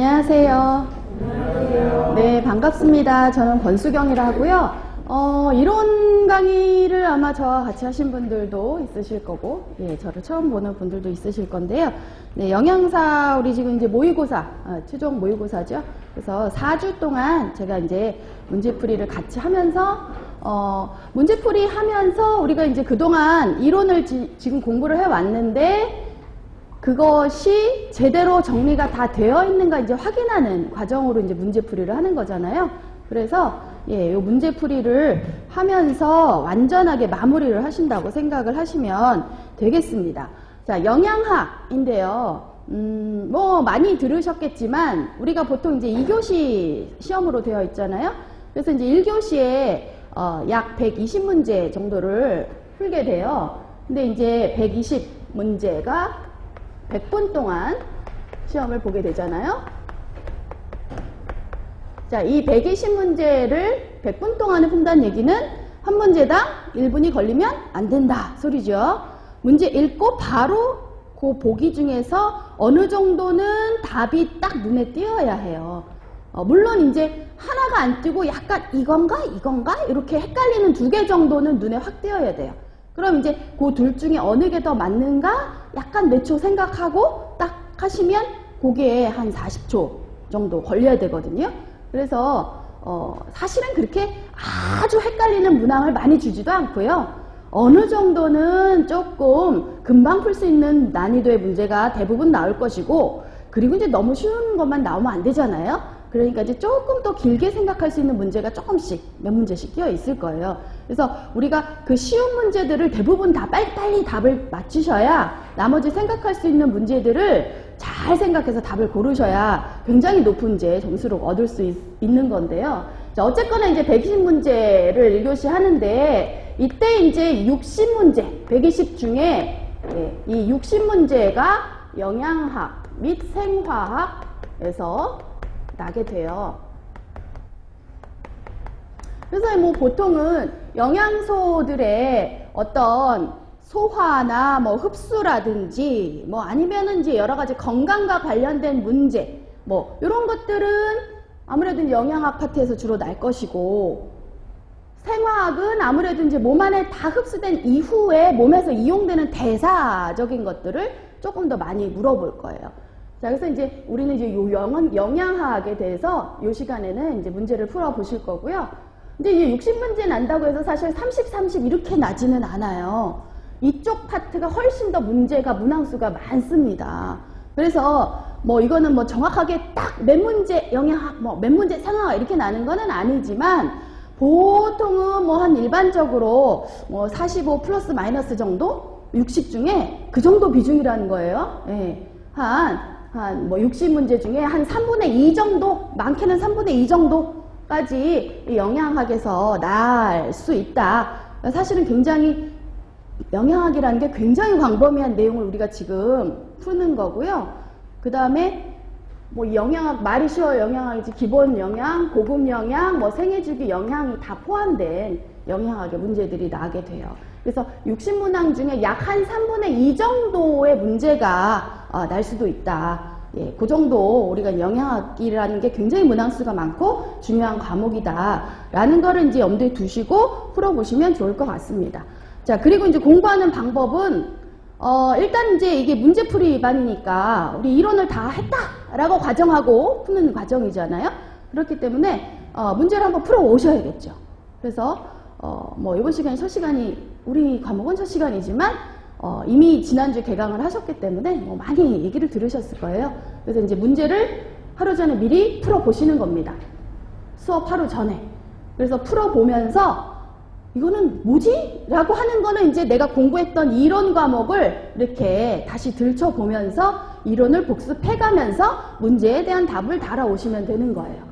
안녕하세요. 안녕하세요. 네, 반갑습니다. 저는 권수경이라 하고요. 이론 강의를 아마 저와 같이 하신 분들도 있으실 거고, 예, 저를 처음 보는 분들도 있으실 건데요. 네, 영양사, 우리 지금 이제 모의고사, 최종 모의고사죠. 그래서 4주 동안 제가 이제 문제풀이를 같이 하면서, 문제풀이 하면서 우리가 이제 그동안 이론을 지금 공부를 해왔는데, 그것이 제대로 정리가 다 되어 있는가 이제 확인하는 과정으로 이제 문제풀이를 하는 거잖아요. 그래서 예, 요 문제풀이를 하면서 완전하게 마무리를 하신다고 생각을 하시면 되겠습니다. 자, 영양학인데요. 뭐 많이 들으셨겠지만 우리가 보통 이제 2교시 시험으로 되어 있잖아요. 그래서 이제 1교시에 약 120문제 정도를 풀게 돼요. 근데 이제 120문제가 100분 동안 시험을 보게 되잖아요. 자, 이 120문제를 100분 동안에 푼다는 얘기는 한 문제당 1분이 걸리면 안 된다 소리죠. 문제 읽고 바로 그 보기 중에서 어느 정도는 답이 딱 눈에 띄어야 해요. 물론 이제 하나가 안 띄고 약간 이건가 이렇게 헷갈리는 2개 정도는 눈에 확 띄어야 돼요. 그럼 이제 그 둘 중에 어느 게 더 맞는가 약간 몇 초 생각하고 딱 하시면 그게 한 40초 정도 걸려야 되거든요. 그래서 사실은 그렇게 아주 헷갈리는 문항을 많이 주지도 않고요. 어느 정도는 조금 금방 풀 수 있는 난이도의 문제가 대부분 나올 것이고, 그리고 이제 너무 쉬운 것만 나오면 안 되잖아요. 그러니까 이제 조금 더 길게 생각할 수 있는 문제가 조금씩 몇 문제씩 끼어 있을 거예요. 그래서 우리가 그 쉬운 문제들을 대부분 다 빨리빨리 답을 맞추셔야 나머지 생각할 수 있는 문제들을 잘 생각해서 답을 고르셔야 굉장히 높은 이제 점수를 얻을 수 있는 건데요. 자, 어쨌거나 이제 120문제를 1교시 하는데 이때 이제 60문제, 120 중에 이 60문제가 영양학 및 생화학에서 나게 돼요. 그래서 뭐 보통은 영양소들의 어떤 소화나 뭐 흡수라든지 뭐 아니면은 이제 여러 가지 건강과 관련된 문제 뭐 이런 것들은 아무래도 영양학 파트에서 주로 날 것이고, 생화학은 아무래도 이제 몸 안에 다 흡수된 이후에 몸에서 이용되는 대사적인 것들을 조금 더 많이 물어볼 거예요. 자, 그래서 이제 우리는 이제 요 영양학에 대해서 요 시간에는 이제 문제를 풀어 보실 거고요. 근데 이제 60문제 난다고 해서 사실 30, 30 이렇게 나지는 않아요. 이쪽 파트가 훨씬 더 문항수가 많습니다. 그래서 뭐 이거는 뭐 정확하게 딱 몇 문제 영양학, 뭐 몇 문제 생화학 이렇게 나는 거는 아니지만 보통은 뭐 한 일반적으로 뭐 45 플러스 마이너스 정도? 60 중에 그 정도 비중이라는 거예요. 예. 한 뭐 60문제 중에 한 3분의 2 정도, 많게는 3분의 2 정도까지 영양학에서 날 수 있다. 사실은 굉장히 영양학이라는 게 굉장히 광범위한 내용을 우리가 지금 푸는 거고요. 그 다음에 뭐 영양학, 말이 쉬워요. 영양학이지. 기본 영양, 고급 영양, 뭐 생애주기 영양이 다 포함된 영양학의 문제들이 나게 돼요. 그래서 60문항 중에 약 한 3분의 2 정도의 문제가 날 수도 있다. 예, 그 정도 우리가 영양학이라는 게 굉장히 문항수가 많고 중요한 과목이다. 라는 거를 이제 염두에 두시고 풀어보시면 좋을 것 같습니다. 자, 그리고 이제 공부하는 방법은, 일단 이제 이게 문제풀이 반이니까 우리 이론을 다 했다라고 가정하고 푸는 과정이잖아요. 그렇기 때문에, 문제를 한번 풀어 오셔야겠죠. 그래서, 뭐 이번 시간이 첫 시간이, 우리 과목은 첫 시간이지만, 이미 지난주 개강을 하셨기 때문에 뭐 많이 얘기를 들으셨을 거예요. 그래서 이제 문제를 하루 전에 미리 풀어보시는 겁니다. 수업 하루 전에. 그래서 풀어보면서 이거는 뭐지? 라고 하는 거는 이제 내가 공부했던 이론 과목을 이렇게 다시 들춰보면서 이론을 복습해가면서 문제에 대한 답을 달아오시면 되는 거예요.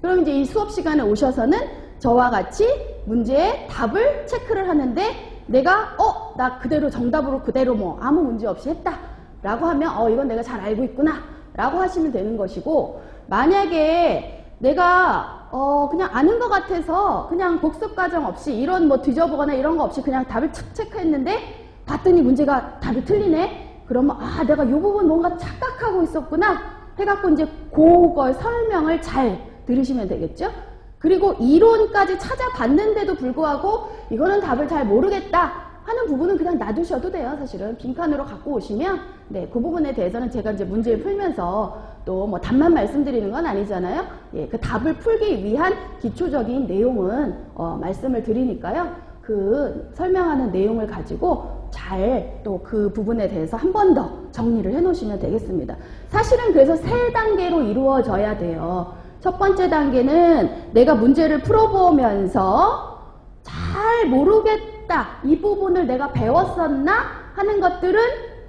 그럼 이제 이 수업 시간에 오셔서는 저와 같이 문제의 답을 체크를 하는데 내가 나 그대로 정답으로 그대로 뭐 아무 문제 없이 했다 라고 하면 이건 내가 잘 알고 있구나 라고 하시면 되는 것이고, 만약에 내가 그냥 아는 것 같아서 그냥 복습 과정 없이 이런 뭐 뒤져보거나 이런 거 없이 그냥 답을 툭 체크했는데 봤더니 문제가 답이 틀리네? 그러면 내가 이 부분 뭔가 착각하고 있었구나 해갖고 이제 그걸 설명을 잘 들으시면 되겠죠? 그리고 이론까지 찾아봤는데도 불구하고 이거는 답을 잘 모르겠다 하는 부분은 그냥 놔두셔도 돼요. 사실은 빈칸으로 갖고 오시면 네, 그 부분에 대해서는 제가 이제 문제를 풀면서 또 뭐 답만 말씀드리는 건 아니잖아요. 예, 그 답을 풀기 위한 기초적인 내용은 말씀을 드리니까요. 그 설명하는 내용을 가지고 잘 또 그 부분에 대해서 한 번 더 정리를 해 놓으시면 되겠습니다. 사실은 그래서 세 단계로 이루어져야 돼요. 첫 번째 단계는 내가 문제를 풀어보면서 잘 모르겠다, 이 부분을 내가 배웠었나 하는 것들은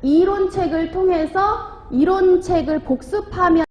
이론책을 통해서 이론책을 복습하면